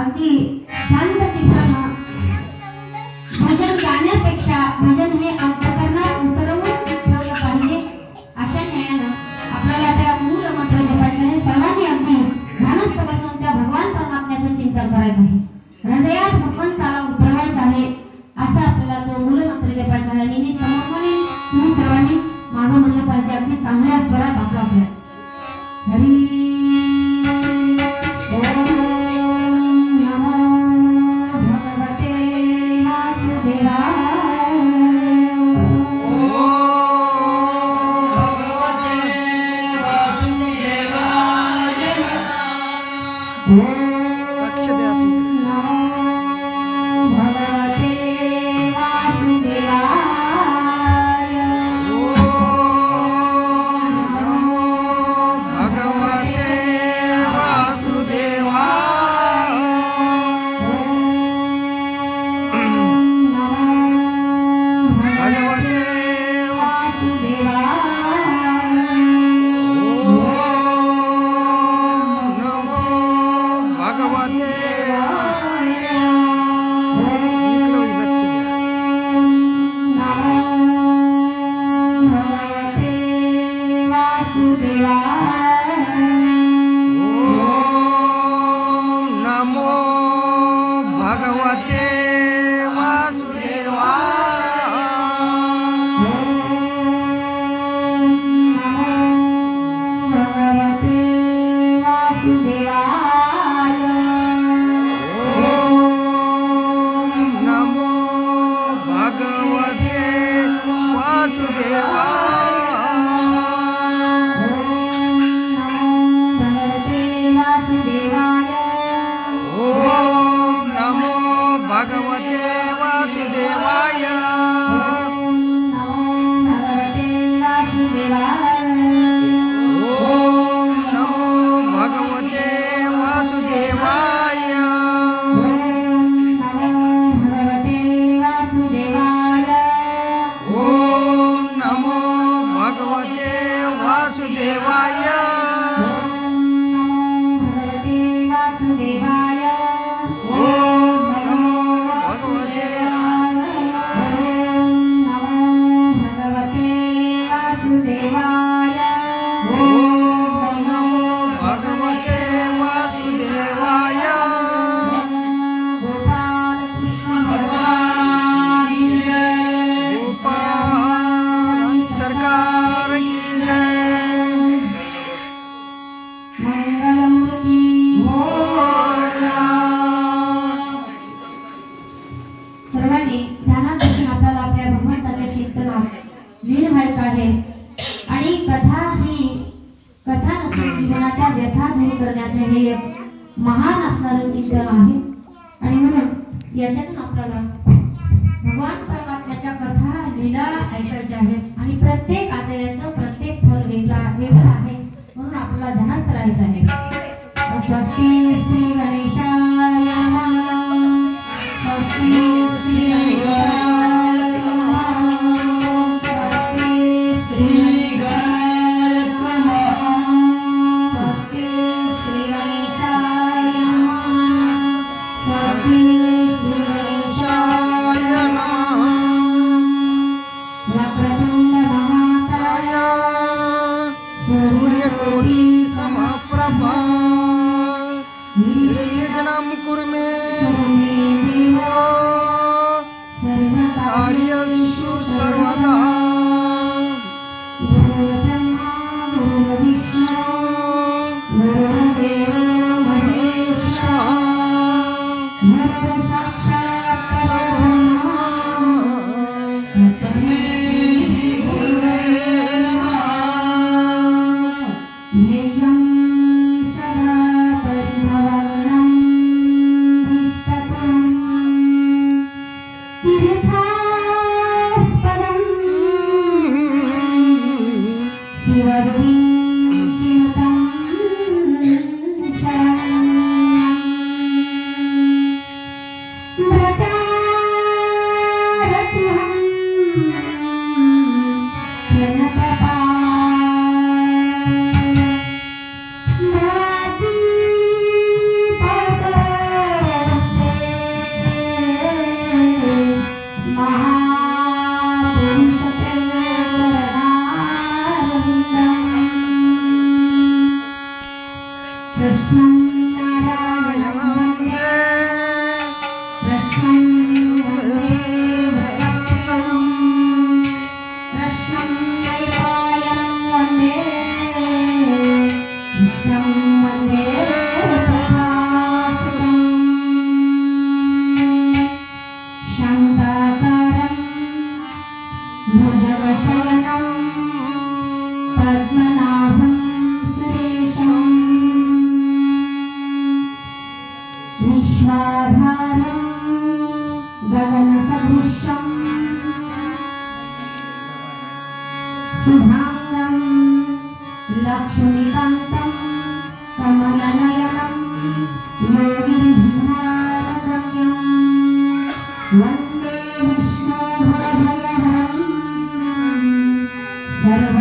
अगदी शांत चित्तानं भजन गाण्यापेक्षा भजन हे अंतःकरणात उतरवून ठेवलं पाहिजे. अशा न्यायानं आपल्याला त्या मूल मंत्र जपायचं आहे. सर्वांनी अगदी ध्यानस्थ बसून त्या भगवान परमात्म्याचं चिंतन करायचं आहे. हृदयात भगवंताला उतरवायचं आहे. असं आपल्याला तो मूल मंत्र जपायचा आहे. आणि समोरने तुम्ही सर्वांनी मागं म्हणलं पाहिजे अगदी चांगल्या स्वरात आपला हरी महान असणारं चिंतन आहे. आणि म्हणून याच्यातून आपल्याला भगवान परमात्म्याच्या कथा लीला ऐकायच्या आहेत. आणि प्रत्येक अध्यायाचं प्रत्येक फल वेगळं आहे. म्हणून आपल्याला ध्यानात राहायचं आहे. स्वस्ति श्री गणेशाय नमः. स्वस्ति श्री गणेशाय नमः. स्वस्ति वक्रतुंड महाकाय सूर्यकोटि समप्रभा निर्विघ्नं कुरु मे कार्येषु सर्वदा कृष्णं नारायणं वन्दे कृष्णं कृष्णं दैवायनं वन्दे कृष्णं वन्दे शान्ताकारं भुजगशयनं पद्मनाभं सुरेशम् विश्वाधारं गगनसदृशं शुभांगं लक्ष्मीकान्तं कमलनयनं योगिभिर्गम्यं वन्दे विष्णुभवभयहरं सर्व